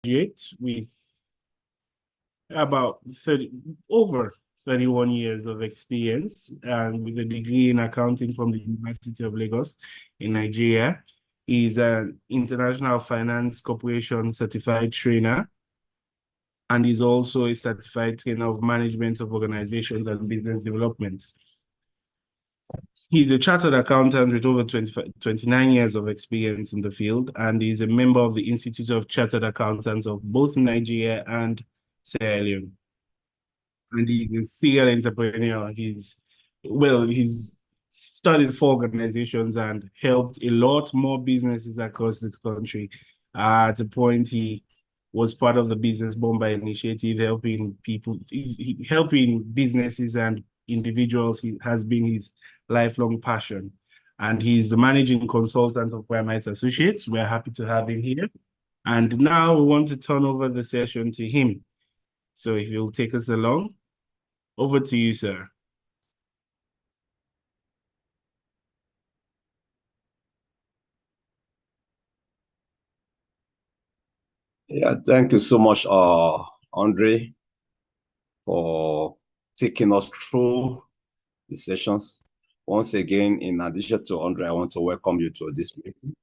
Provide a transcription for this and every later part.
Graduate with about over 31 years of experience and with a degree in accounting from the University of Lagos in Nigeria. He's an International Finance Corporation certified trainer, and he's also a certified trainer of management of organizations and business development. He's a chartered accountant with over 29 years of experience in the field, and he's a member of the Institute of Chartered Accountants of both Nigeria and Sierra Leone. And he's a serial entrepreneur. He's started 4 organizations and helped a lot more businesses across this country. At the point, he was part of the Business Bomber Initiative, helping people, helping businesses and individuals. He has been his lifelong passion. And he's the managing consultant of Primates Associates. We're happy to have him here. And now we want to turn over the session to him. So if you'll take us along, over to you, sir. Yeah, thank you so much, Andre, for taking us through the sessions. Once again, in addition to Andre, I want to welcome you to this meeting.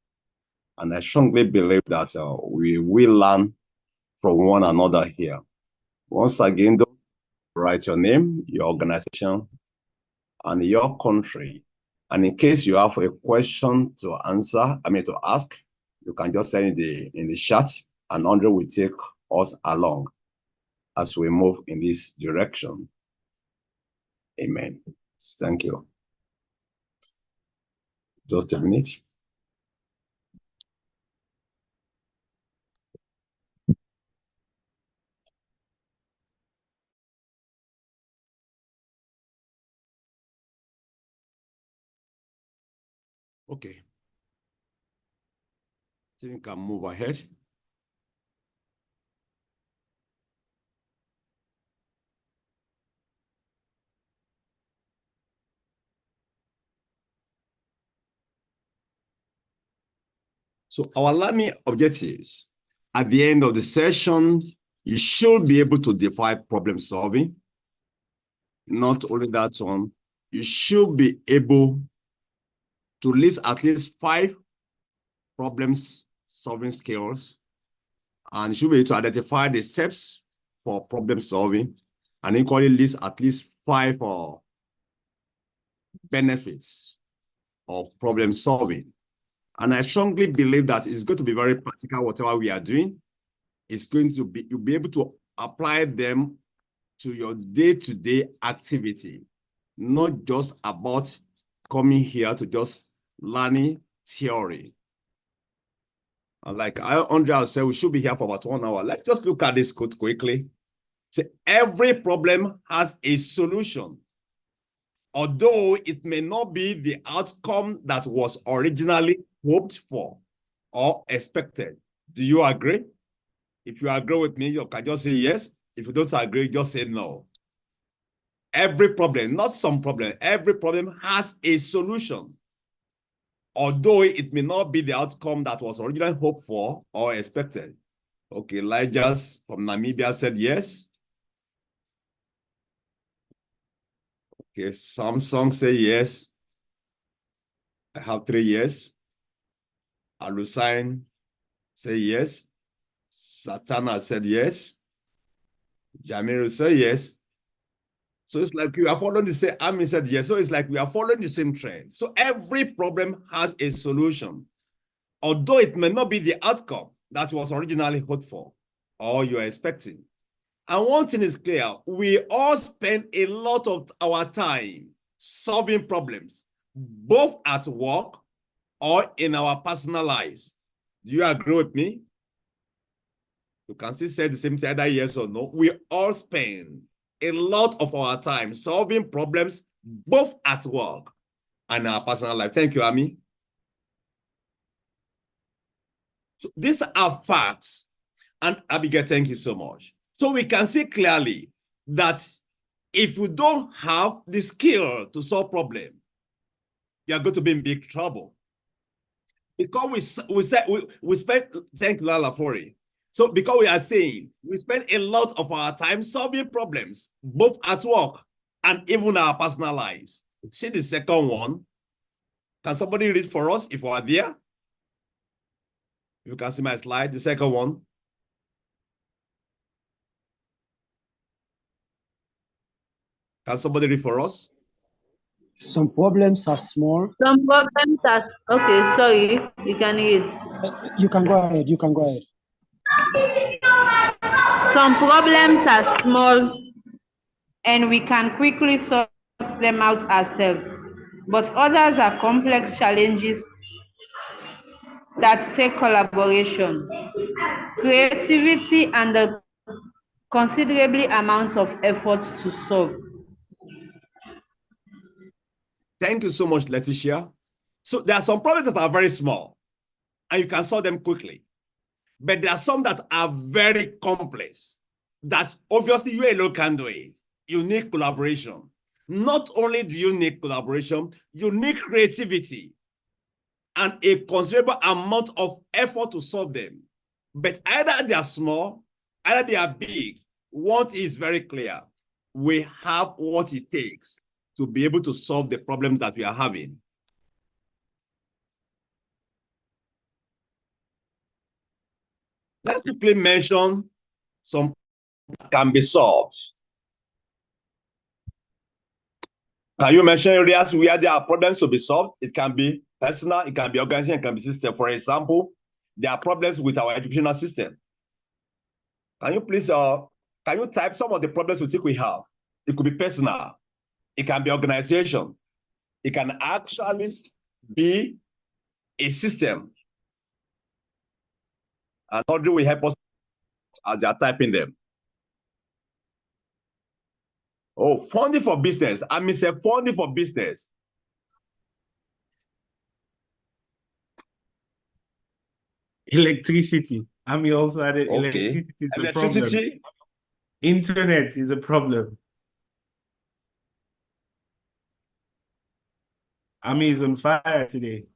And I strongly believe that we will learn from one another here. Once again, don't write your name, your organization, and your country. And in case you have a question to ask, you can just send it in the chat, and Andre will take us along as we move in this direction. Amen. Thank you. Just a minute. Okay. I think I can move ahead. So our learning objectives, at the end of the session, you should be able to define problem solving. Not only that one, you should be able to list at least 5 problems solving skills, and you should be able to identify the steps for problem solving, and equally list at least 5 benefits of problem solving. And I strongly believe that it's going to be very practical, whatever we are doing. It's going to be, you'll be able to apply them to your day-to-day activity, not just about coming here to just learning theory. And like Andre said, we should be here for about 1 hour. Let's just look at this code quickly. So every problem has a solution, although it may not be the outcome that was originally hoped for or expected. Do you agree? If you agree with me, you can just say yes. If you don't agree, just say no. Every problem, not some problem, every problem has a solution, although it may not be the outcome that was originally hoped for or expected. Okay, Elijah from Namibia said yes. Okay, Samsung say yes. I have 3 yes. Alusign say yes. Satana said yes. Jamiru said yes. So it's like we are following the same. Ami said yes. So it's like we are following the same trend. So every problem has a solution, although it may not be the outcome that was originally hoped for or you're expecting. And one thing is clear, we all spend a lot of our time solving problems, both at work or in our personal lives. Do you agree with me? You can still say the same thing, either yes or no. We all spend a lot of our time solving problems, both at work and our personal life. Thank you, Ami. So these are facts. And Abigail, thank you so much. So we can see clearly that if you don't have the skill to solve problems, you're going to be in big trouble. Because we spent, thank Lala Fori. So because we are saying we spend a lot of our time solving problems, both at work and even our personal lives. See the second one. Can somebody read for us if we are there? If you can see my slide, the second one. Can somebody read for us? Some problems are small. Some problems are okay. Sorry, you can read. You can go ahead. You can go ahead. Some problems are small and we can quickly sort them out ourselves, but others are complex challenges that take collaboration, creativity, and a considerable amount of effort to solve. Thank you so much, Leticia. So there are some problems that are very small and you can solve them quickly. But there are some that are very complex that obviously you alone can do it. You need collaboration. Not only do you need collaboration, you need creativity and a considerable amount of effort to solve them. But either they are small, either they are big. One is very clear. We have what it takes to be able to solve the problems that we are having. Let's quickly mention some can be solved. Can you mention areas where there are problems to be solved? It can be personal, it can be organization, it can be system. For example, there are problems with our educational system. Can you please, can you type some of the problems you think we have? It could be personal, it can be organization, it can actually be a system. And Audrey will help us as they are typing them. Oh, funding for business. I mean, say funding for business. Electricity. I mean, also added Okay. electricity is a problem. Electricity. Internet is a problem. Army is on fire today.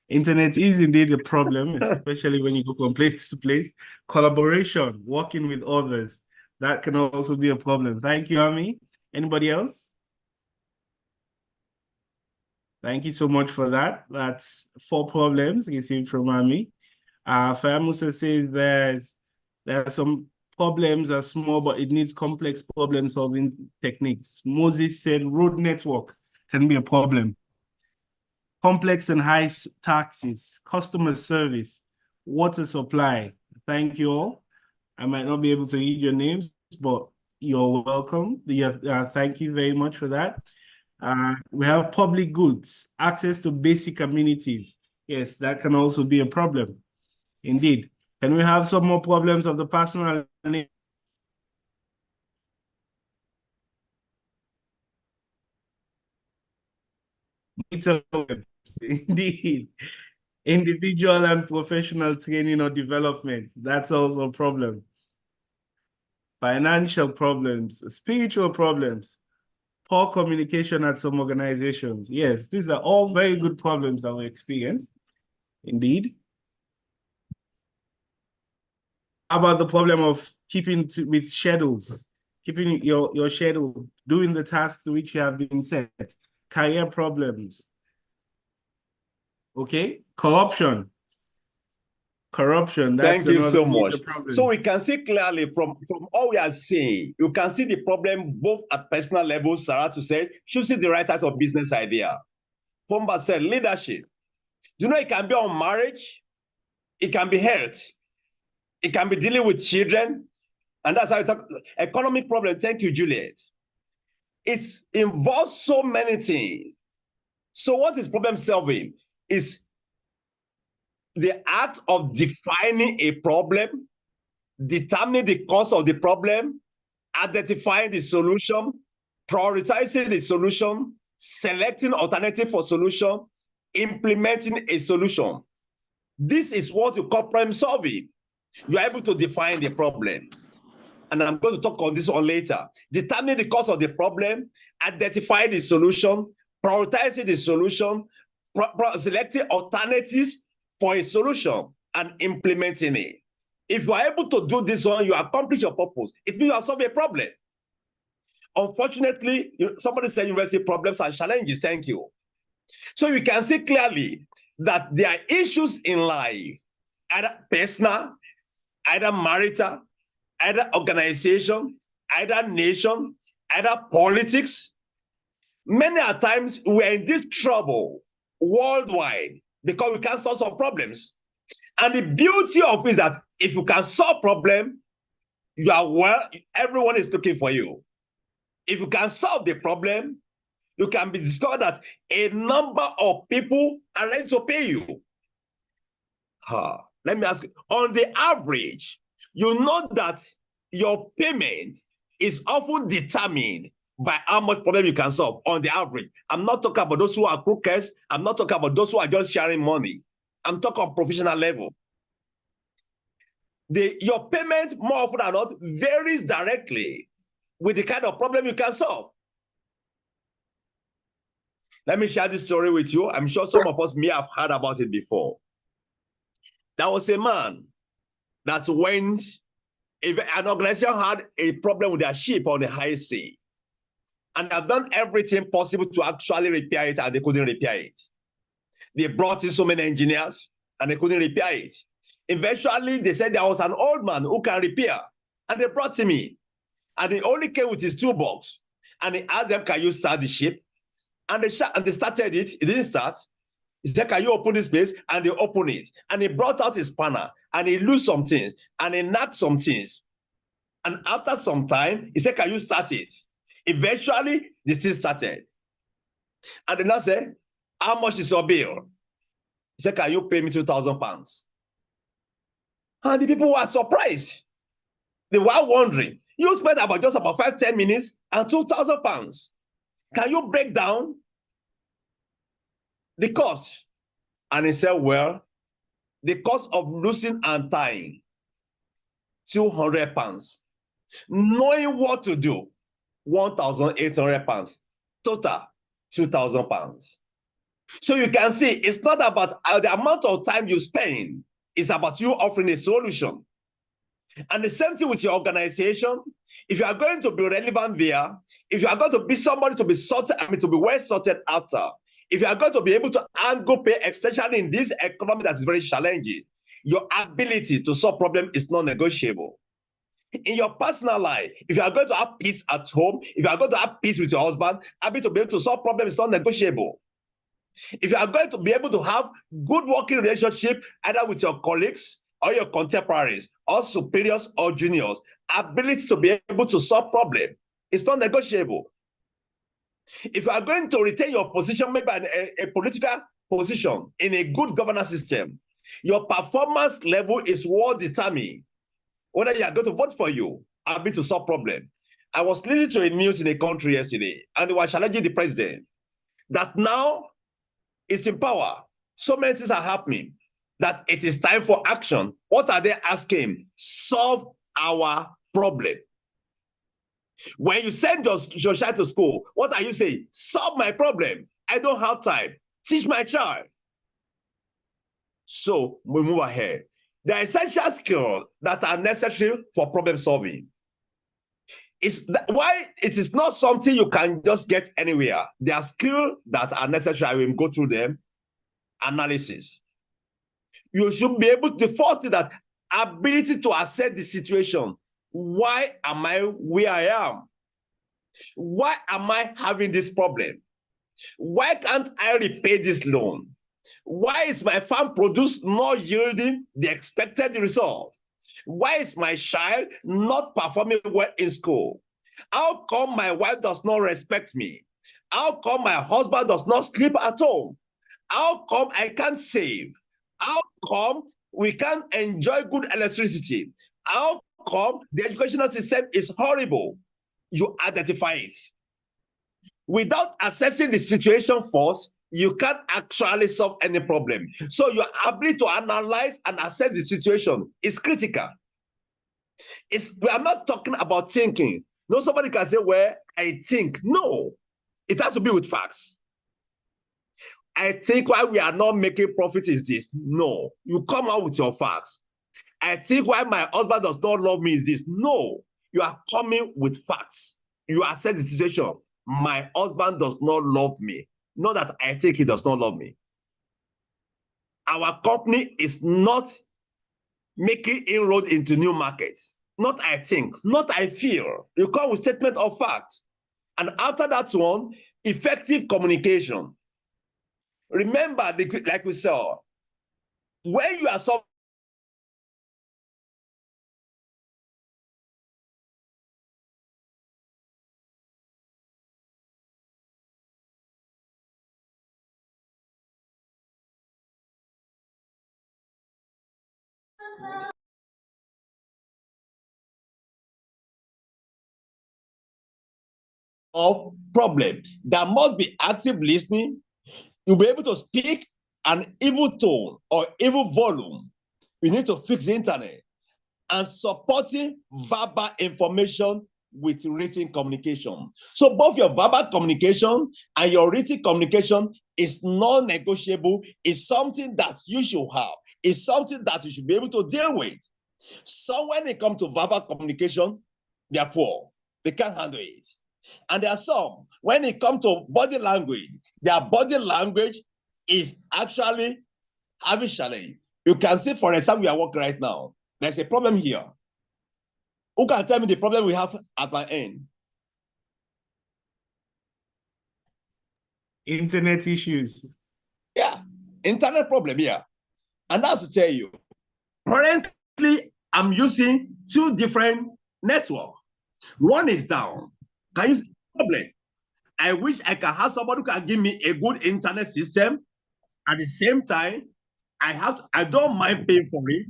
Internet is indeed a problem, especially when you go from place to place. Collaboration, working with others, that can also be a problem. Thank you, Ami. Anybody else? Thank you so much for that. That's 4 problems received from Ami. Famusa says there are some problems are small, but it needs complex problem solving techniques. Moses said road network can be a problem. Complex and high taxes, customer service, water supply. Thank you all. I might not be able to read your names, but you're welcome. Thank you very much for that. We have public goods, access to basic amenities. Yes, that can also be a problem. Indeed. Can we have some more problems of the personal nature? Indeed. Individual and professional training or development, that's also a problem. Financial problems, spiritual problems, poor communication at some organizations. Yes, these are all very good problems that we experience. Indeed. How about the problem of keeping with schedules, keeping your schedule, doing the tasks to which you have been set, career problems, okay? Corruption, that's Thank you so another much. problem. So we can see clearly from all we are saying, you can see the problem both at personal level. Sarah to say, should see the right types of business idea. Fomba said leadership. You know, it can be on marriage, it can be health, it can be dealing with children, and that's how we talk economic problem. Thank you, Juliet. It involves so many things. So what is problem solving? Is the act of defining a problem, determining the cause of the problem, identifying the solution, prioritizing the solution, selecting alternative for solution, implementing a solution. This is what you call problem solving. You are able to define the problem. And I'm going to talk on this one later. Determining the cause of the problem, identifying the solution, prioritizing the solution, selecting alternatives for a solution, and implementing it. If you are able to do this one, you accomplish your purpose. It means you have solved a problem. Unfortunately, somebody said university problems and challenges. Thank you. So you can see clearly that there are issues in life, either personal, either marital, either organization, either nation, either politics. Many a times we are in this trouble worldwide because we can't solve some problems. And the beauty of it is that if you can solve problem, you are well, everyone is looking for you. If you can solve the problem, you can be discovered that a number of people are ready to pay you. Let me ask you, on the average, you know that your payment is often determined by how much problem you can solve on the average. I'm not talking about those who are crooked. I'm not talking about those who are just sharing money. I'm talking on professional level. Your payment, more often than not, varies directly with the kind of problem you can solve. Let me share this story with you. I'm sure some of us may have heard about it before. There was a man that went, if an organization had a problem with their ship on the high sea, and they've done everything possible to actually repair it, and they couldn't repair it. They brought in so many engineers, and they couldn't repair it. Eventually, they said there was an old man who can repair, and they brought him in. And he only came with his toolbox, and he asked them, can you start the ship? And they started it. It didn't start. He said, can you open this place? And they opened it. And he brought out his spanner, and he loosed some things, and he knocked some things. And after some time, he said, can you start it? Eventually, the thing started. And the man said, how much is your bill? He said, can you pay me £2,000? And the people were surprised. They were wondering, you spent just about 5-10 minutes and £2,000. Can you break down the cost? And he said, well, the cost of losing and tying, £200. Knowing what to do, £1,800. Total, £2,000. So you can see it's not about the amount of time you spend, it's about you offering a solution. And the same thing with your organization. If you are going to be relevant there, if you are going to be somebody to be sorted, to be well sorted after, if you are going to be able to angle pay, especially in this economy that is very challenging, your ability to solve problems is non-negotiable. In your personal life, if you are going to have peace at home, if you are going to have peace with your husband, ability to be able to solve problems is non-negotiable. If you are going to be able to have good working relationship, either with your colleagues or your contemporaries or superiors or juniors, ability to be able to solve problems is not negotiable. If you are going to retain your position, maybe a political position in a good governance system, your performance level is well determined whether you are going to vote for you, ability to solve problems. I was listening to a news in a country yesterday, and they were challenging the president that now it's in power. So many things are happening that it is time for action. What are they asking? Solve our problem. When you send your child to school, what are you saying? Solve my problem. I don't have time. Teach my child. So we move ahead. The essential skills that are necessary for problem solving is why it is not something you can just get anywhere. There are skills that are necessary. I will go through them. Analysis. You should be able to first that ability to assess the situation. Why am I where I am? Why am I having this problem? Why can't I repay this loan? Why is my farm produce not yielding the expected result? Why is my child not performing well in school? How come my wife does not respect me? How come my husband does not sleep at home? How come I can't save? How come we can't enjoy good electricity? How come the educational system is horrible? You identify it. Without assessing the situation first, you can't actually solve any problem. So your ability to analyze and assess the situation is critical. We are not talking about thinking. No, somebody can say, well, I think. No, it has to be with facts. I think why we are not making profit is this. No, you come out with your facts. I think why my husband does not love me is this. No, you are coming with facts. You assess the situation. My husband does not love me. Not that I think he does not love me. Our company is not making inroad into new markets. Not I think, not I feel. You come with statement of fact. And after that one, effective communication. Remember, like we saw, when you are solving of problem, there must be active listening. You'll be able to speak an evil tone or evil volume. You need to fix the internet and supporting verbal information with written communication. So both your verbal communication and your written communication is non-negotiable, is something that you should have, is something that you should be able to deal with. So when it comes to verbal communication, they are poor. They can't handle it. And there are some, when it comes to body language, their body language is actually having challenge. You can see, for example, we are working right now. There's a problem here. Who can tell me the problem we have at my end? Internet issues. Yeah, internet problem here. And that's to tell you, currently, I'm using 2 different networks. One is down. Can you see the problem? I wish I can have somebody who can give me a good internet system. At the same time, I don't mind paying for it,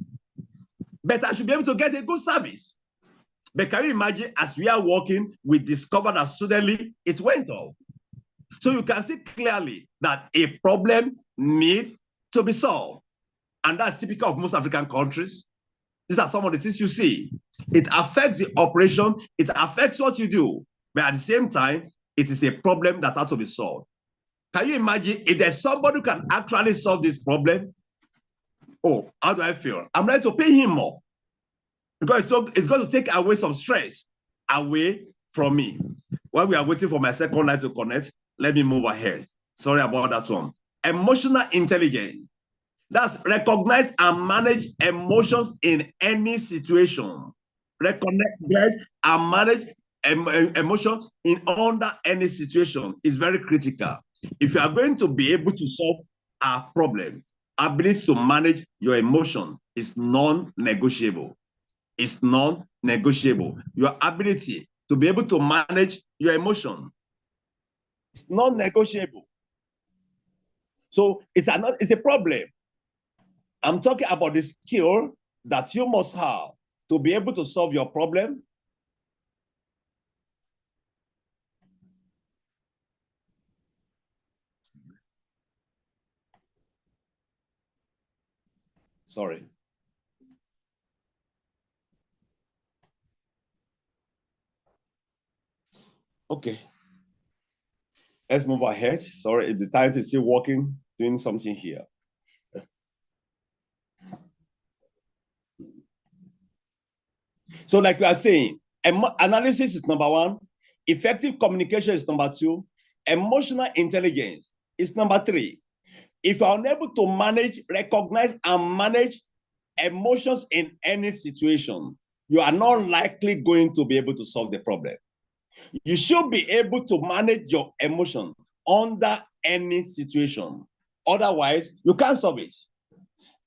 but I should be able to get a good service. But can you imagine, as we are working, we discovered that suddenly it went off. So you can see clearly that a problem needs to be solved. And that's typical of most African countries. These are some of the things you see. It affects the operation, it affects what you do, but at the same time, it is a problem that has to be solved. Can you imagine if there's somebody who can actually solve this problem? Oh, how do I feel? I'm ready to pay him more because it's going to take away some stress away from me. While we are waiting for my second line to connect, let me move ahead. Sorry about that one. Emotional intelligence. That's recognize and manage emotions in any situation. Recognize and manage emotions in under any situation is very critical. If you are going to be able to solve a problem, ability to manage your emotion is non-negotiable. It's non-negotiable. Your ability to be able to manage your emotion is non-negotiable. So it's a problem. I'm talking about the skill that you must have to be able to solve your problem. Sorry. Okay. Let's move ahead. Sorry, the time is still working, doing something here. So like we are saying, analysis is number 1, effective communication is number 2, emotional intelligence is number 3. If you are unable to manage, recognize, and manage emotions in any situation, you are not likely going to be able to solve the problem. You should be able to manage your emotion under any situation. Otherwise, you can't solve it.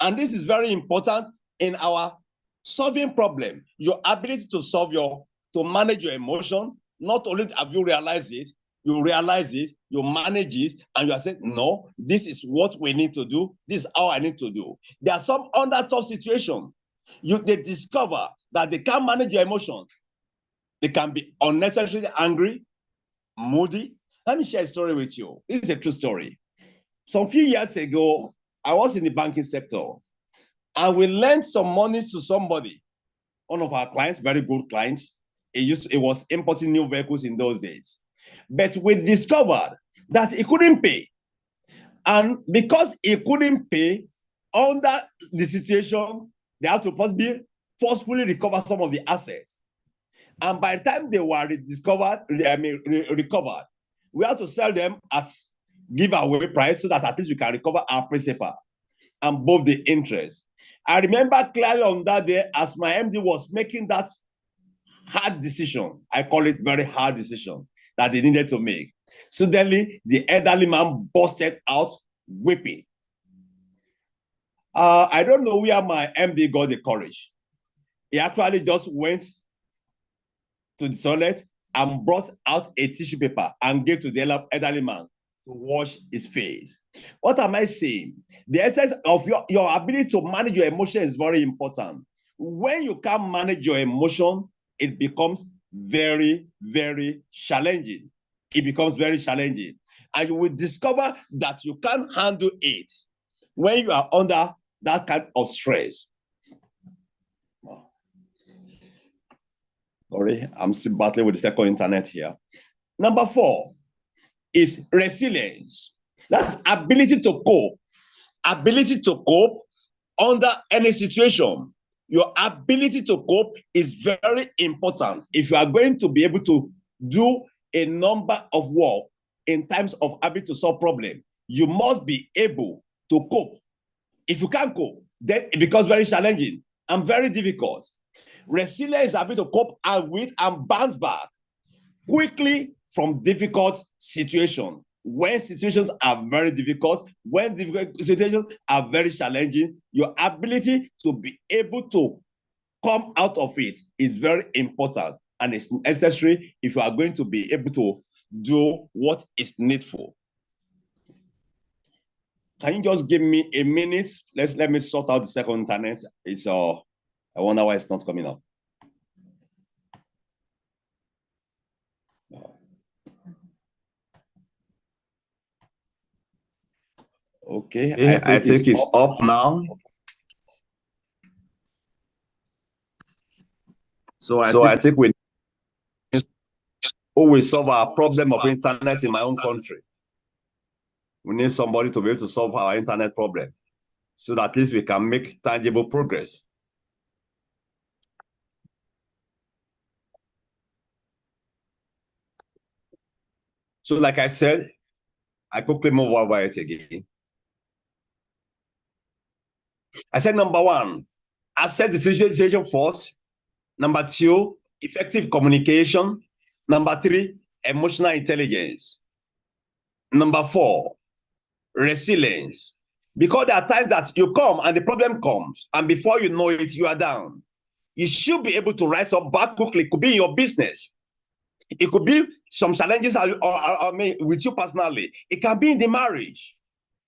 And this is very important in our solving problem. Your ability to manage your emotion. Not only have you realized it, you realize it, you manage it, and you are saying, no, this is what we need to do. This is how I need to do. There are some under tough situations. They discover that they can't manage your emotions. They can be unnecessarily angry, moody. Let me share a story with you. This is a true story. Some few years ago, I was in the banking sector, and we lent some money to somebody, one of our clients, very good clients. It was importing new vehicles in those days. But we discovered that he couldn't pay. And because he couldn't pay, under the situation, they had to possibly forcefully recover some of the assets. And by the time they were recovered, we had to sell them as giveaway price so that at least we can recover our principal and both the interest. I remember clearly on that day as my MD was making that hard decision, I call it very hard decision, that they needed to make. Suddenly, the elderly man busted out weeping. I don't know where my MD got the courage. He actually just went to the toilet and brought out a tissue paper and gave to the elderly man to wash his face. What am I saying? The essence of your ability to manage your emotion is very important. When you can't manage your emotion, it becomes very, very challenging. It becomes very challenging. And you will discover that you can't handle it when you are under that kind of stress. Sorry, I'm still battling with the second internet here. Number 4 is resilience. That's ability to cope. Ability to cope under any situation. Your ability to cope is very important if you are going to be able to do a number of work in times of ability to solve problems. You must be able to cope. If you can't cope, then it becomes very challenging and very difficult. Resilience is ability to cope with and bounce back quickly from difficult situations. When situations are very difficult, when difficult situations are very challenging, your ability to be able to come out of it is very important and it's necessary if you are going to be able to do what is needful. Can you just give me a minute? Let me sort out the second internet. It's I wonder why it's not coming up. Okay, I think it's up now. So I think we always solve our problem of internet in my own country. We need somebody to be able to solve our internet problem so that at least we can make tangible progress. So like I said, I quickly move over it again. I said number 1, assess the situation first. Number 2, effective communication. Number 3, emotional intelligence. Number 4, resilience. Because there are times that you come and the problem comes, and before you know it, you are down. You should be able to rise up back quickly. It could be in your business. It could be some challenges with you personally. It can be in the marriage.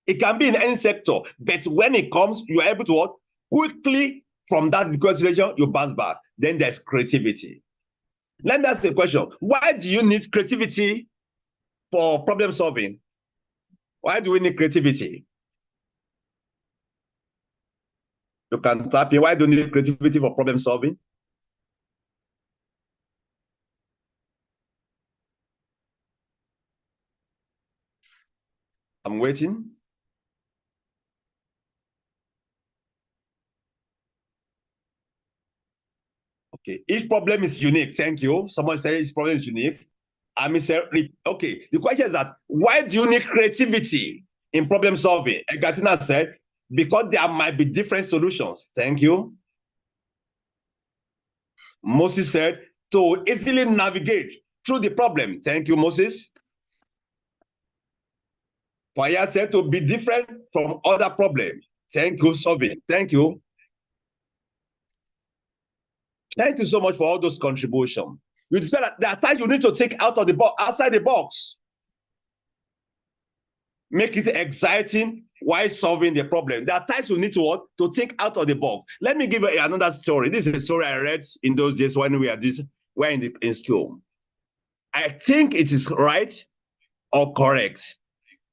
It can be in any sector. But when it comes, you are able to what? Quickly from that situation, you bounce back. Then there's creativity. Let me ask you a question. Why do you need creativity for problem solving? Why do we need creativity? You can tap in. Why do we need creativity for problem solving? I'm waiting. Okay, each problem is unique. Thank you. Someone said each problem is unique. I mean, okay, the question is that why do you need creativity in problem solving? Gatina said, because there might be different solutions. Thank you. Moses said, to easily navigate through the problem. Thank you, Moses. Fire said to be different from other problems. Thank you, Solving. Thank you. Thank you so much for all those contributions. You discover that there are times you need to think out of the box, outside the box. Make it exciting while solving the problem. There are times you need to what? To think out of the box. Let me give you another story. This is a story I read in those days when we were in school. I think it is right or correct.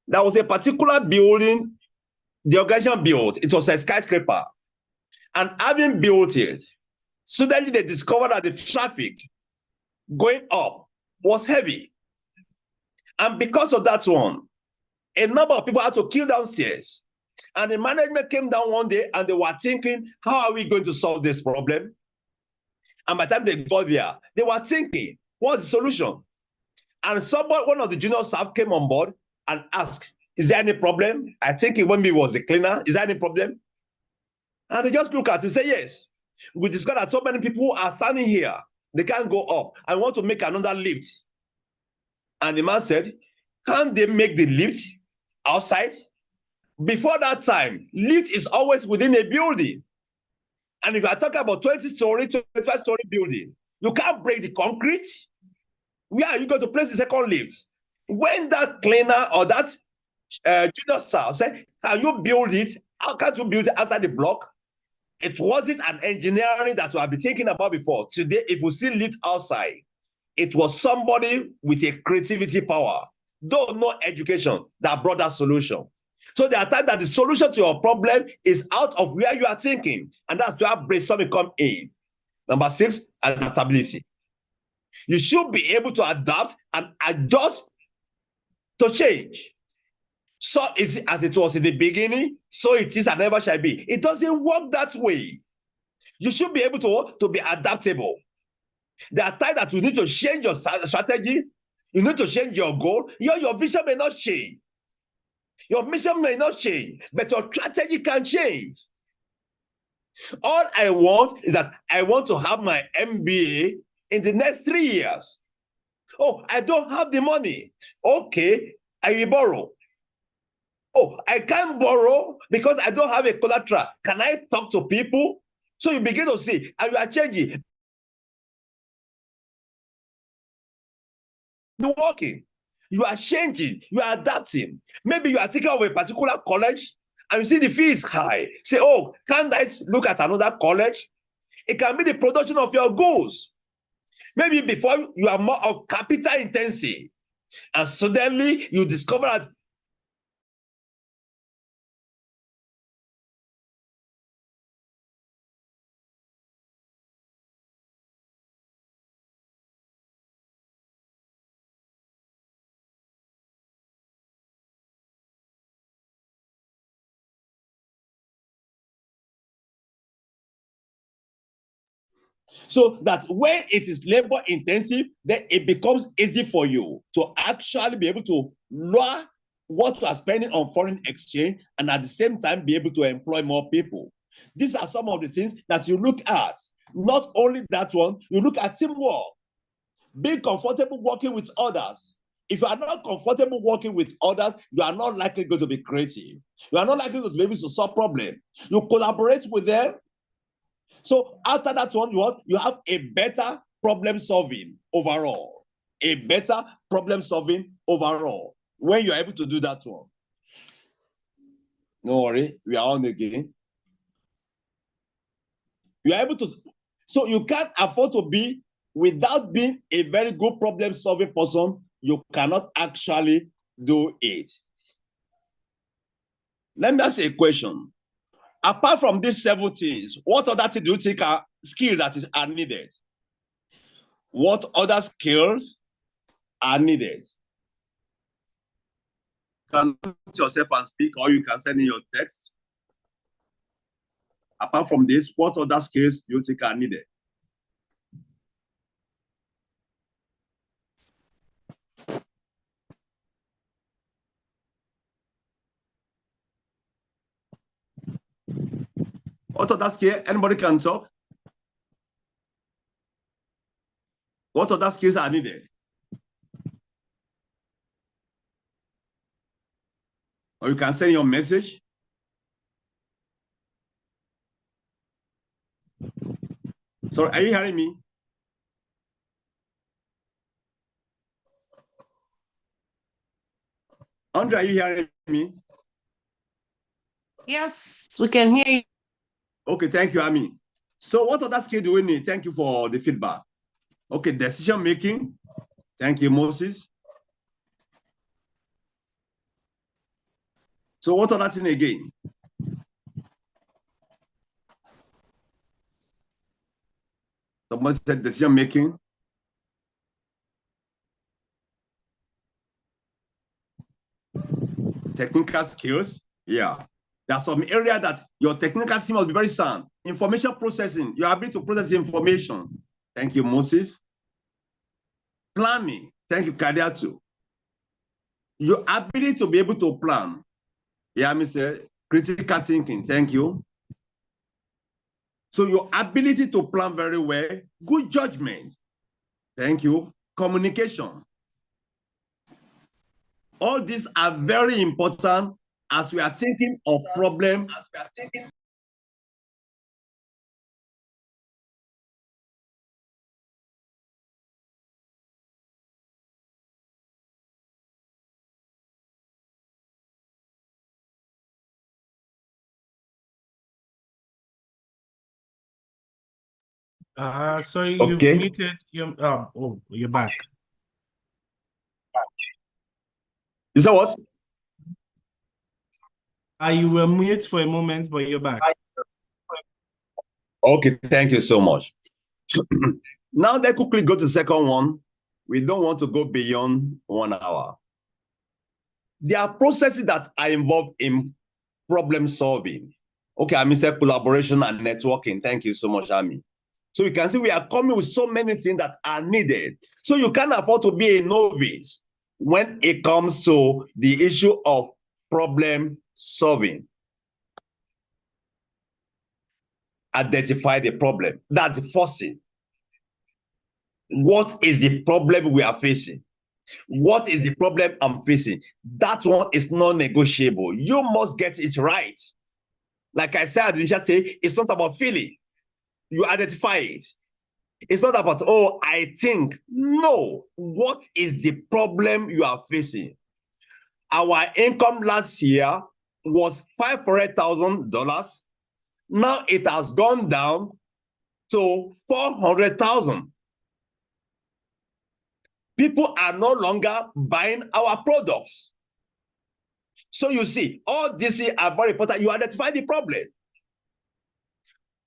There was a particular building the organization built. It was a skyscraper. And having built it, suddenly they discovered that the traffic going up was heavy. And because of that one, a number of people had to queue downstairs And the management came down one day and they were thinking, how are we going to solve this problem? And by the time they got there, they were thinking, what's the solution? And one of the junior staff came on board and asked, is there any problem? I think it when me was the cleaner. Is there any problem? And they just look at it and say, yes. We discovered that so many people are standing here. They can't go up. I want to make another lift. And the man said, can't they make the lift outside? Before that time, lift is always within a building. And if you are talking about 20-story, 25-story building, you can't break the concrete. Where are you going to place the second lift? When that cleaner or that junior staff said, can you build it? How can't you build it outside the block? It wasn't an engineering that we have been thinking about before. Today, if we see lift outside, it was somebody with a creativity power, though no education, that brought that solution. So there are times that the solution to your problem is out of where you are thinking, and that's where brainstorming comes in. Number 6, adaptability. You should be able to adapt and adjust to change. So is as it was in the beginning, so it is and never shall be. It doesn't work that way. You should be able to be adaptable. There are times that you need to change your strategy. You need to change your goal. Your vision may not change. Your mission may not change, but your strategy can change. All I want is that I want to have my MBA in the next 3 years. Oh, I don't have the money. Okay, I will borrow. Oh, I can't borrow because I don't have a collateral. Can I talk to people? So you begin to see, and you are changing. You're working. You are changing. You are adapting. Maybe you are thinking of a particular college and you see the fee is high. Say, oh, can't I look at another college? It can be the production of your goals. Maybe before you are more of capital intensive, and suddenly you discover that so that when it is labor intensive, then it becomes easy for you to actually be able to lower what you are spending on foreign exchange and at the same time be able to employ more people. These are some of the things that you look at. Not only that one, you look at teamwork, being comfortable working with others. If you are not comfortable working with others, you are not likely going to be creative. You are not likely to be able to solve problems. You collaborate with them. So after that one, you have a better problem solving overall. A better problem solving overall when you're able to do that one. No worry, we are on again. You are able to, so you can't afford to be, without being a very good problem solving person, you cannot actually do it. Let me ask you a question. Apart from these 7 things, what other things do you think are skills that are needed? What other skills are needed? You can put yourself and speak, or you can send in your text. Apart from this, what other skills do you think are needed? What other skills? Anybody can talk? What other skills are needed? Or you can send your message. Sorry, are you hearing me? Andre, are you hearing me? Yes, we can hear you. Okay, thank you, Ami. So what other skill do we need? Thank you for the feedback. Okay, decision making. Thank you, Moses. So what other thing again? Someone said decision making. Technical skills. Yeah. There are some areas that your technical skill must be very sound. Information processing, your ability to process information. Thank you, Moses. Planning. Thank you, Kadiatu. Your ability to be able to plan. Yeah, Mr. Critical thinking. Thank you. So your ability to plan very well. Good judgment. Thank you. Communication. All these are very important as we are thinking of problems. Sorry, Okay. you've muted your, oh, you're back. You said what? You were mute for a moment, but you're back. Okay, thank you so much. Now let's quickly go to the second one. We don't want to go beyond 1 hour. There are processes that are involved in problem solving. Okay, I said collaboration and networking. Thank you so much, Ami. So you can see we are coming with so many things that are needed. So you can't afford to be a novice when it comes to the issue of problem solving. Identify the problem. That's the first thing. What is the problem we are facing? What is the problem I'm facing? That one is non-negotiable. You must get it right. Like I said, I didn't just say it's not about feeling. You identify it. It's not about, oh, I think. No. What is the problem you are facing? Our income last year was $500,000. Now it has gone down to $400,000. People are no longer buying our products. So you see, all these are very important. You identify the problem.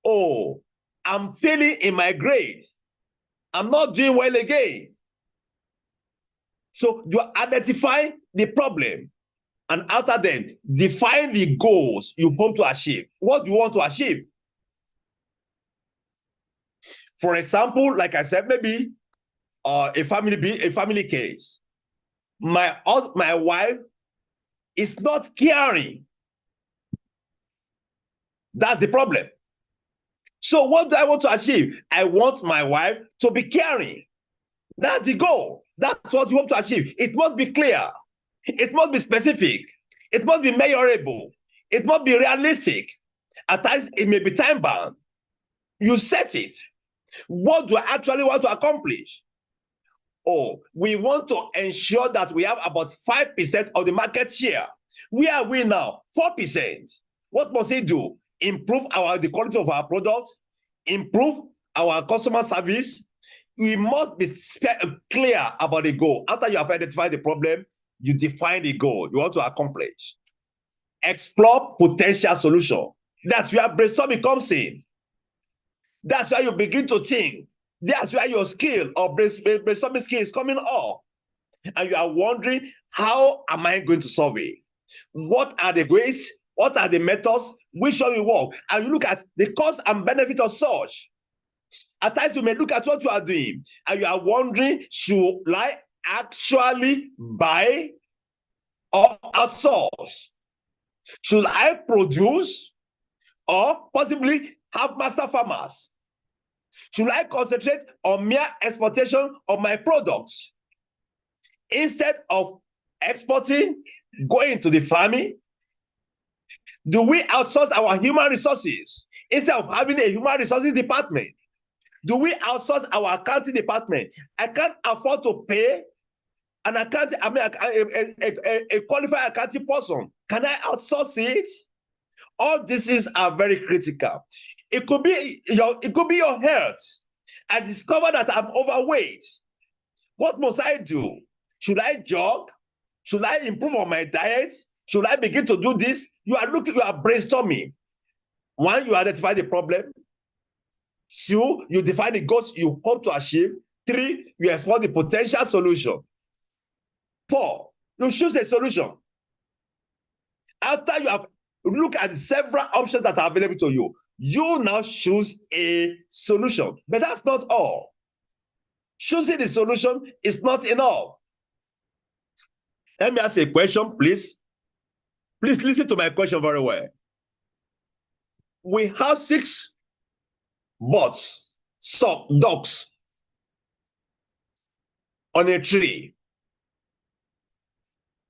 Oh, I'm failing in my grade. I'm not doing well again. So you identify the problem. And after then, define the goals you hope to achieve. What do you want to achieve? For example, like I said, maybe a family case. My wife is not caring. That's the problem. So what do I want to achieve? I want my wife to be caring. That's the goal. That's what you want to achieve. It must be clear. It must be specific. It must be measurable. It must be realistic. At times, it may be time-bound. You set it. What do I actually want to accomplish? Oh, we want to ensure that we have about 5% of the market share. Where are we now? 4%. What must it do? Improve the quality of our products, improve our customer service. We must be clear about the goal. After you have identified the problem, you define the goal you want to accomplish. Explore potential solution. That's where brainstorming comes in. That's where you begin to think. That's where your skill or brainstorming skill is coming up. And you are wondering, how am I going to solve it? What are the ways? What are the methods? Which one will work? And you look at the cost and benefit of such. At times you may look at what you are doing and you are wondering, should I actually buy or outsource? Should I produce or possibly have master farmers? Should I concentrate on mere exportation of my products instead of exporting, going to the farming? Do we outsource our human resources instead of having a human resources department? Do we outsource our accounting department? I can't afford to pay an accounting, a qualified accounting person. Can I outsource it? All these are very critical. It could be your health. I discovered that I'm overweight. What must I do? Should I jog? Should I improve on my diet? Should I begin to do this? You are brainstorming. 1, you identify the problem. 2, you define the goals you hope to achieve. 3, you explore the potential solution. 4, you choose a solution. After you have Look at several options that are available to you. You now choose a solution, but that's not all. Choosing the solution is not enough. Let me ask a question, please. Please listen to my question very well. We have 6 birds, ducks on a tree,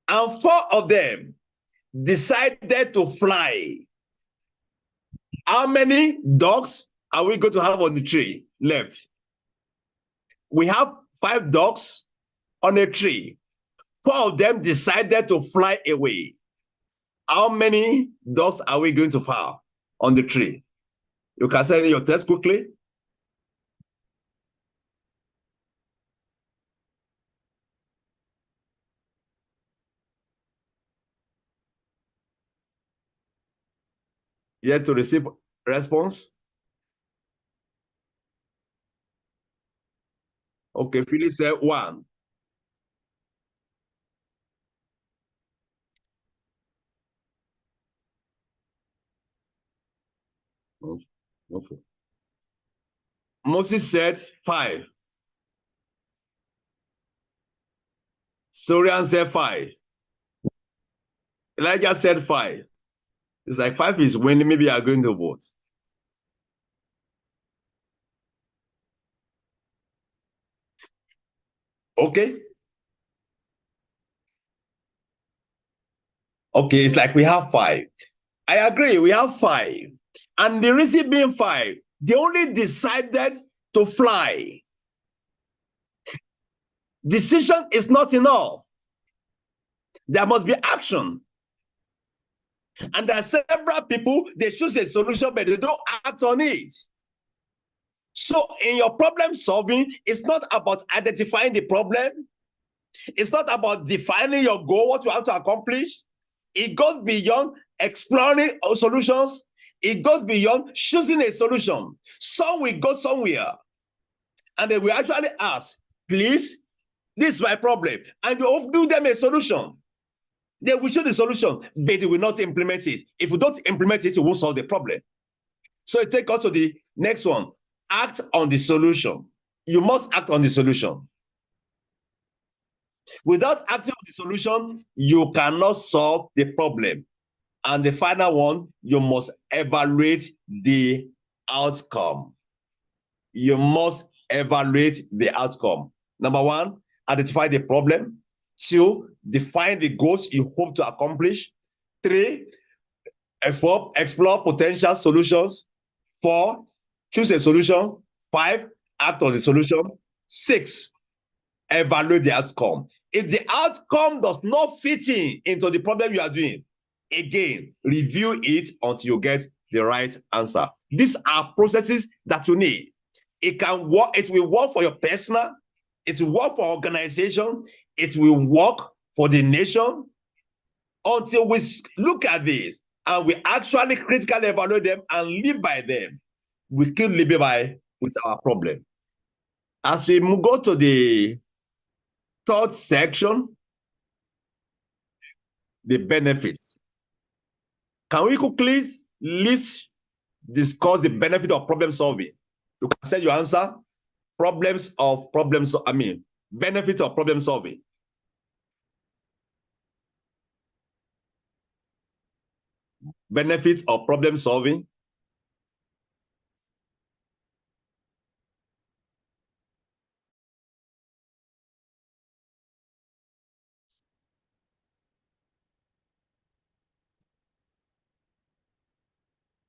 and 4 of them decided to fly. How many ducks are we going to have on the tree left? We have 5 ducks on a tree. 4 of them decided to fly away. How many ducks are we going to have on the tree? You can send in your test quickly. Yet to receive response. Okay, Philip said 1. Okay. Moses said 5. Sorian said 5. Elijah said 5. It's like 5 is winning. Maybe you are going to vote. Okay. Okay, it's like we have 5. I agree, we have 5. And the reason being 5, they only decided to fly. Decision is not enough. There must be action. And there are several people, they choose a solution, but they don't act on it. So in your problem solving, it's not about identifying the problem. It's not about defining your goal, what you have to accomplish. It goes beyond exploring solutions. It goes beyond choosing a solution. Some will go somewhere and they will actually ask, please, this is my problem. And you give them a solution. They will choose the solution, but they will not implement it. If you don't implement it, you won't solve the problem. So it takes us to the next one. Act on the solution. You must act on the solution. Without acting on the solution, you cannot solve the problem. And the final one, you must evaluate the outcome. You must evaluate the outcome. Number 1, identify the problem. 2, define the goals you hope to accomplish. 3, explore potential solutions. 4, choose a solution. 5, act on the solution. 6, evaluate the outcome. If the outcome does not fit into the problem you are doing, again, review it until you get the right answer. These are processes that you need. It can work, it will work for your personal, it will work for organization, it will work for the nation. Until we look at this and we actually critically evaluate them and live by them, we keep living by with our problem. As we go to the 3rd section, the benefits. Can we quickly discuss the benefit of problem solving? You can say your answer. Benefits of problem solving. Benefits of problem solving.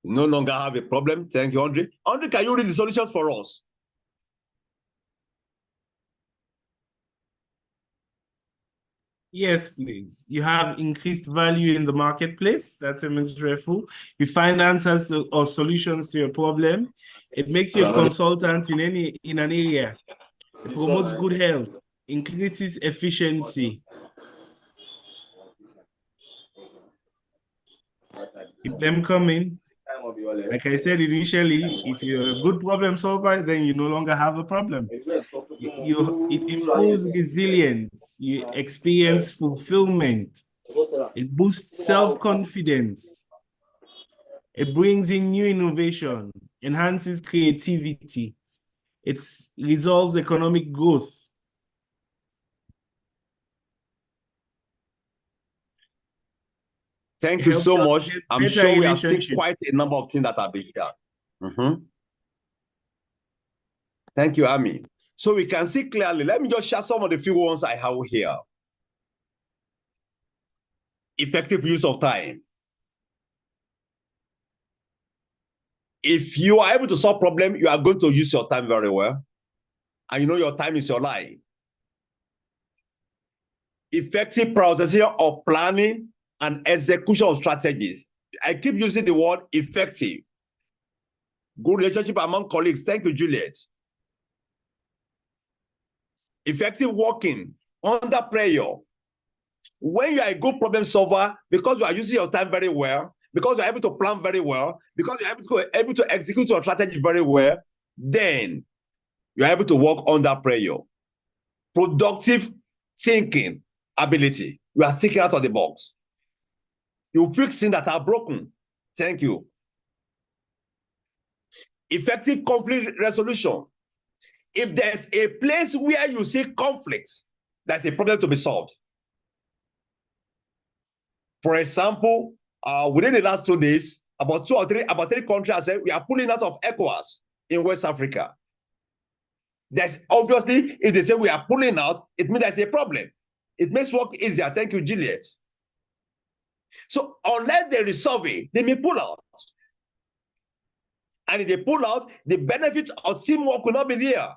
No longer have a problem. Thank you, Andre. Andre, can you read the solutions for us? Yes, please. You have increased value in the marketplace. That's immeasurable. You find answers or solutions to your problem. It makes you a consultant in an area. It promotes good health, increases efficiency. Keep them coming. Like I said initially, if you're a good problem solver, then you no longer have a problem. It improves resilience. You experience fulfillment. It boosts self-confidence. It brings in new innovation, enhances creativity. It resolves economic growth. Thank you so much. I'm Better sure we have seen relationship. quite a number of things that have been here. Thank you, Ami. So we can see clearly. Let me just share some of the few ones I have here. Effective use of time. If you are able to solve problems, you are going to use your time very well. And you know your time is your life. Effective prioritization of planning and execution of strategies. I keep using the word effective. Good relationship among colleagues. Thank you, Juliet. Effective working under pressure. When you are a good problem solver, because you are using your time very well, because you're able to plan very well, because you're able to execute your strategy very well, then you're able to work under pressure. Productive thinking ability. You are thinking out of the box. You fix things that are broken. Thank you. Effective conflict resolution. If there's a place where you see conflict, that's a problem to be solved. For example, within the last 2 days, about three countries have said we are pulling out of ECOWAS in West Africa. There's obviously, if they say we are pulling out, it means there's a problem. It makes work easier. Thank you, Juliet. So unless they resolve it, they may pull out. And if they pull out, the benefit of teamwork will not be there.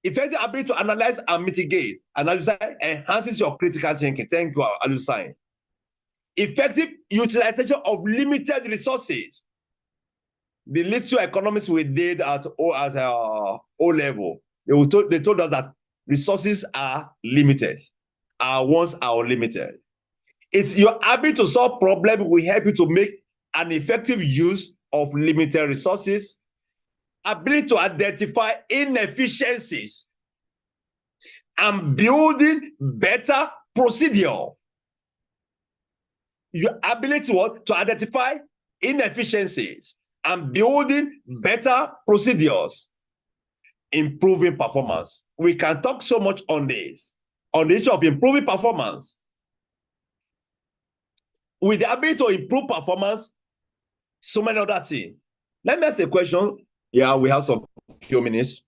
Effective ability to analyze and mitigate. Analyze enhances your critical thinking. Thank you, Alusai. Effective utilization of limited resources. The little economists we did at O level, they told us that resources are limited. Our wants are unlimited. It's your ability to solve problems will help you to make an effective use of limited resources. Ability to identify inefficiencies and building better procedure. Your ability to identify inefficiencies and building better procedures, improving performance. We can talk so much on this, on the issue of improving performance. With the ability to improve performance, so many other things. Let me ask a question. Yeah, we have some few minutes.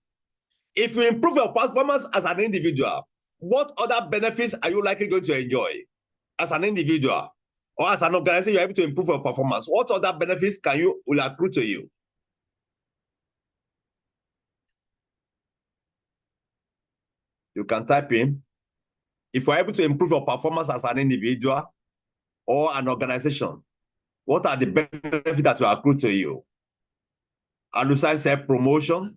If you improve your performance as an individual, what other benefits are you likely going to enjoy as an individual? Or as an organization, you're able to improve your performance. What other benefits will accrue to you? You can type in. If you're able to improve your performance as an individual or an organization, what are the benefits that will accrue to you? Alusai said promotion.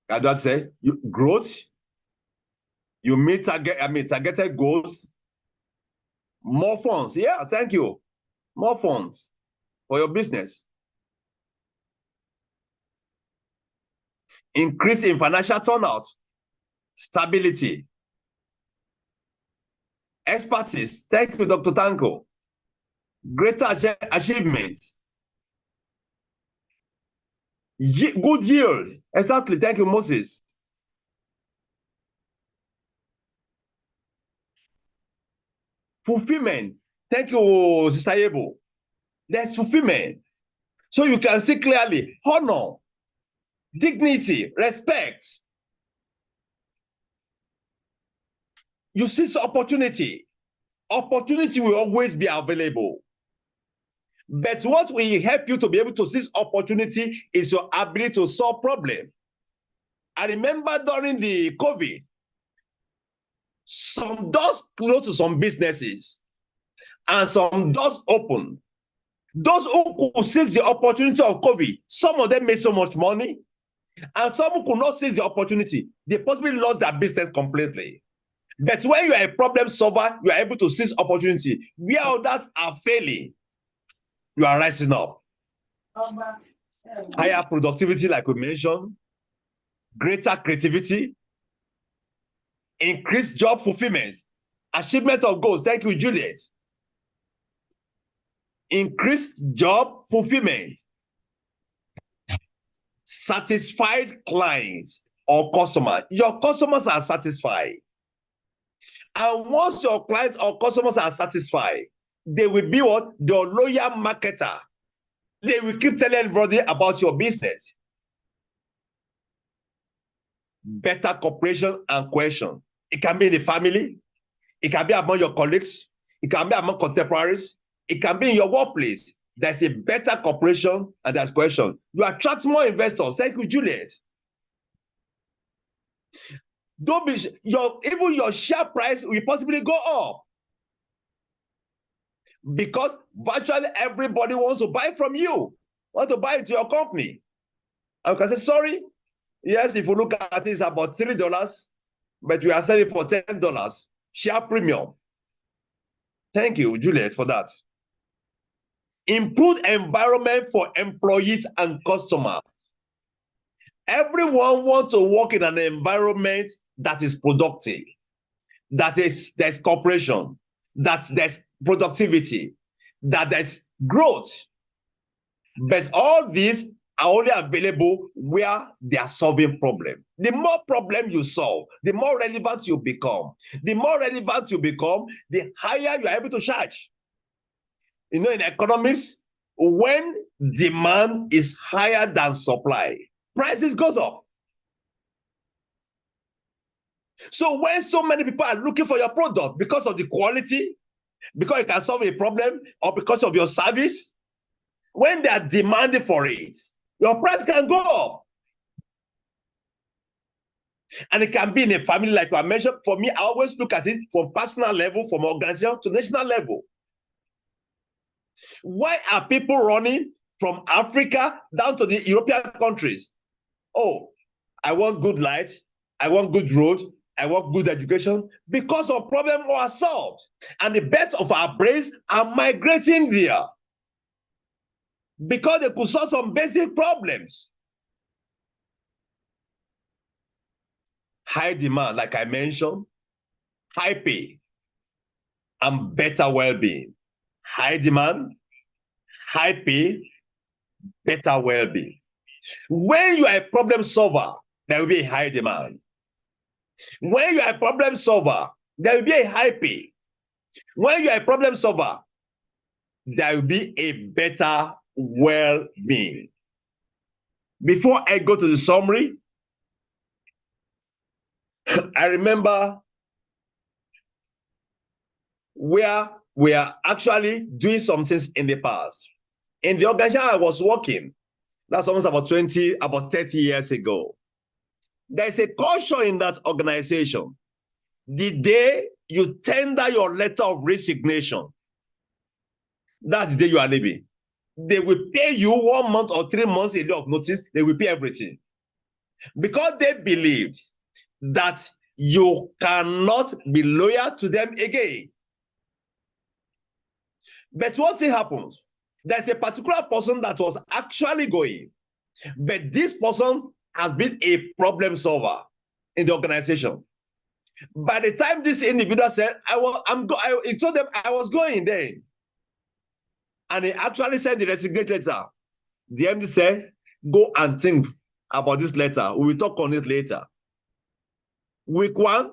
I'd say growth. You meet targeted goals. More funds. Yeah, thank you. More funds for your business. Increase in financial turnout. Stability. Expertise. Thank you, Dr. Tanko. Greater achievement. Good yield. Exactly. Thank you, Moses. Fulfillment. Thank you, Sister Yebo. There's fulfillment. So you can see clearly honor, dignity, respect. You seize opportunity. Opportunity will always be available. But what will help you to be able to seize opportunity is your ability to solve problems. I remember during the COVID, some doors closed to some businesses and some doors open. Those who could seize the opportunity of COVID, some of them made so much money, and some who could not seize the opportunity, they possibly lost their business completely. But when you are a problem solver, you are able to seize opportunity. Where others are failing, you are rising up. Higher productivity, like we mentioned, greater creativity, increased job fulfillment, achievement of goals. Thank you, Juliet. Increased job fulfillment, satisfied client or customer. Your customers are satisfied. And once your clients or customers are satisfied, they will be what? Your loyal marketer. They will keep telling everybody about your business. Better cooperation and cohesion. It can be in the family. It can be among your colleagues. It can be among contemporaries. It can be in your workplace. There's a better cooperation and there's cohesion. You attract more investors. Thank you, Juliet. Don't be even your share price will possibly go up because virtually everybody wants to buy from you, want to buy into your company. And you can say, sorry, yes, if you look at it, it's about $3, but we are selling for $10. Share premium. Thank you, Juliet, for that. Improved environment for employees and customers. Everyone wants to work in an environment that is productive, there's cooperation, that there's productivity, that there's growth. But all these are only available where they are solving problems. The more problem you solve, the more relevant you become. The more relevant you become, the higher you are able to charge. You know, in economics, when demand is higher than supply, prices goes up. So when so many people are looking for your product because of the quality, because it can solve a problem, or because of your service, when they are demanding for it, your price can go up. And it can be in a family, like I mentioned. For me, I always look at it from personal level, from organization to national level. Why are people running from Africa down to the European countries? Oh, I want good light, I want good road, I want good education, because of problems are solved. And the best of our brains are migrating there because they could solve some basic problems. High demand, like I mentioned, high pay, and better well-being. High demand, high pay, better well-being. When you are a problem solver, there will be a high demand. When you are a problem solver, there will be a high pay. When you are a problem solver, there will be a better well-being. Before I go to the summary, I remember where we are actually doing some things in the past. In the organization I was working, that's almost about 30 years ago. There's a culture in that organization. The day you tender your letter of resignation, that's the day you are leaving. They will pay you 1 month or 3 months a day of notice. They will pay everything. Because they believed that you cannot be loyal to them again. But what thing happens? There's a particular person that was actually going, but this person has been a problem solver in the organization. By the time this individual said, he told them I was going then. And he actually sent the resignation letter. The MD said, go and think about this letter. We will talk on it later. Week 1,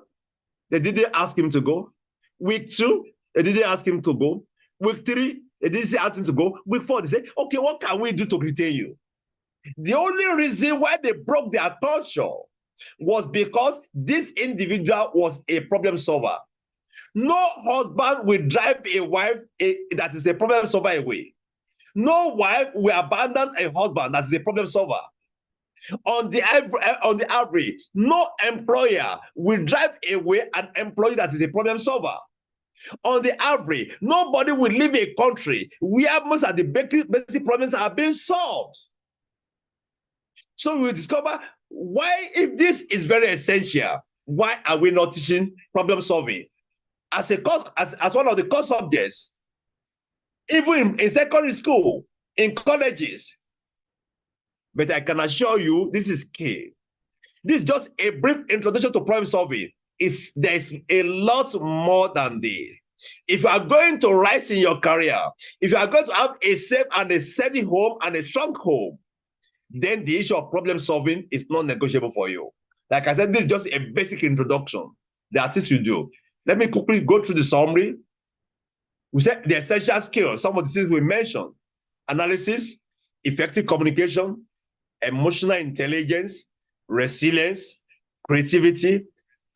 they didn't ask him to go. Week 2, they didn't ask him to go. Week 3, they didn't ask him to go. Week 4, they said, okay, what can we do to retain you? The only reason why they broke their culture was because this individual was a problem solver. No husband will drive a wife that is a problem solver away. No wife will abandon a husband that is a problem solver. On the average, no employer will drive away an employee that is a problem solver. On the average, nobody will leave a country where most of the basic problems are being solved. So we will discover why, if this is very essential, why are we not teaching problem solving as a course, as one of the core subjects, even in secondary school, in colleges? But I can assure you, this is key. This is just a brief introduction to problem solving. there's a lot more than this. If you are going to rise in your career, if you are going to have a safe and a steady home and a strong home, then the issue of problem solving is not negotiable for you. Like I said, this is just a basic introduction. There are things you do. Let me quickly go through the summary. We said the essential skills, some of the things we mentioned: analysis, effective communication, emotional intelligence, resilience, creativity,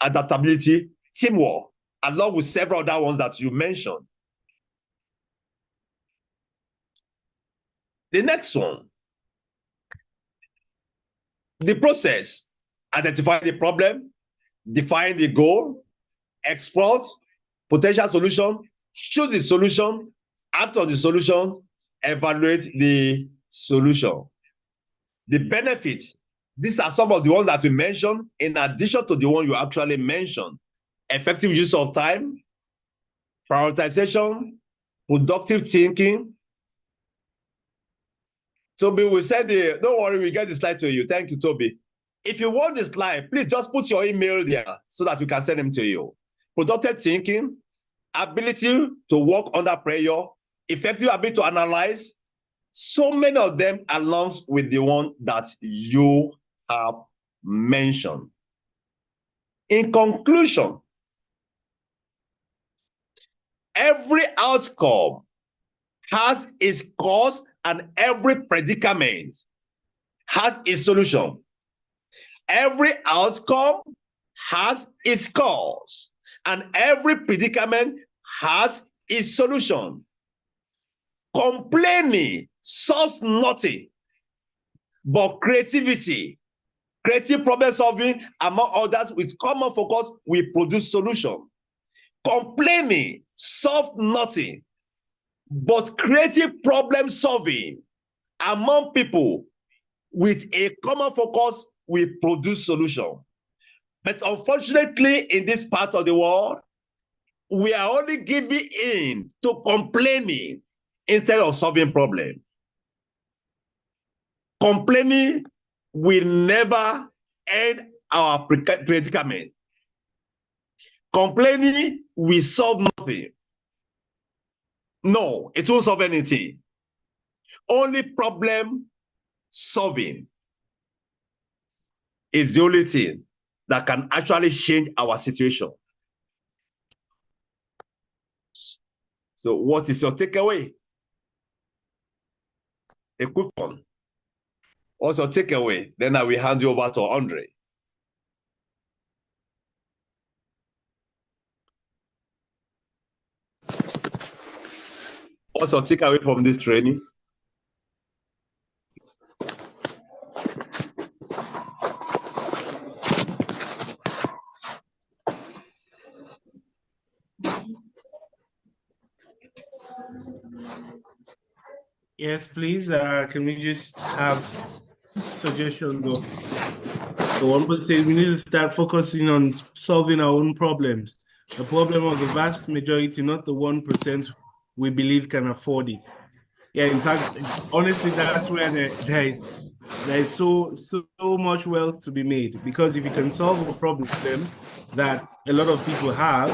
adaptability, teamwork, along with several other ones that you mentioned. The next one, the process: identify the problem, define the goal, explore potential solution, choose the solution, act on the solution, evaluate the solution. The benefits: these are some of the ones that we mentioned in addition to the one you actually mentioned: effective use of time, prioritization, productive thinking. Toby, we said, don't worry, we get the slide to you. Thank you, Toby. If you want the slide, please just put your email there so that we can send them to you. Productive thinking, ability to work under pressure, effective ability to analyze. So many of them aligns with the one that you have mentioned. In conclusion, every outcome has its cause and every predicament has its solution. Every outcome has its cause and every predicament has its solution. Complaining solves nothing, but creativity, creative problem solving, among others, with common focus, will produce solution. Complaining solves nothing, but creative problem solving among people with a common focus will produce solution. But unfortunately, in this part of the world, we are only giving in to complaining instead of solving problem. Complaining will never end our predicament. Complaining will solve nothing. No, it won't solve anything. Only problem solving is the only thing that can actually change our situation. So what is your takeaway? A quick one. What's your takeaway? Then I will hand you over to Andre. What's your takeaway from this training? Yes, please. Can we just have suggestions of the one who says we need to start focusing on solving our own problems. The problem of the vast majority, not the 1% we believe can afford it. Yeah, in fact, honestly, that's where there is so much wealth to be made. Because if you can solve a problem that a lot of people have,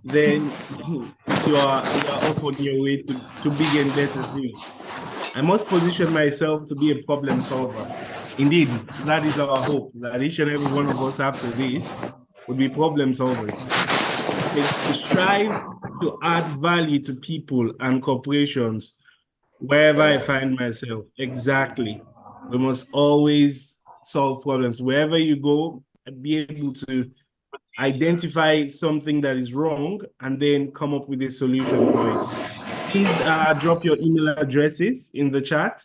then you are up on your way to big and better things. I must position myself to be a problem solver. Indeed, that is our hope, that each and every one of us after this would be problem solvers. It's to strive to add value to people and corporations wherever I find myself. Exactly. We must always solve problems. Wherever you go, be able to identify something that is wrong and then come up with a solution for it. Please drop your email addresses in the chat.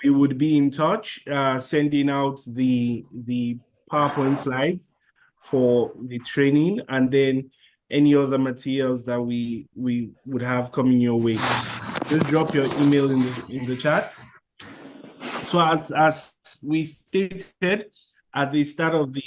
We would be in touch, sending out the PowerPoint slides for the training and then any other materials that we would have coming your way. Just drop your email in the chat. So as we stated at the start of the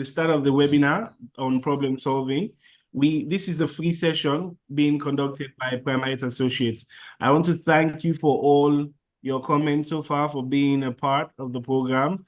start of the webinar on problem solving, this is a free session being conducted by Primate Associates. I want to thank you for all your comments so far, for being a part of the program.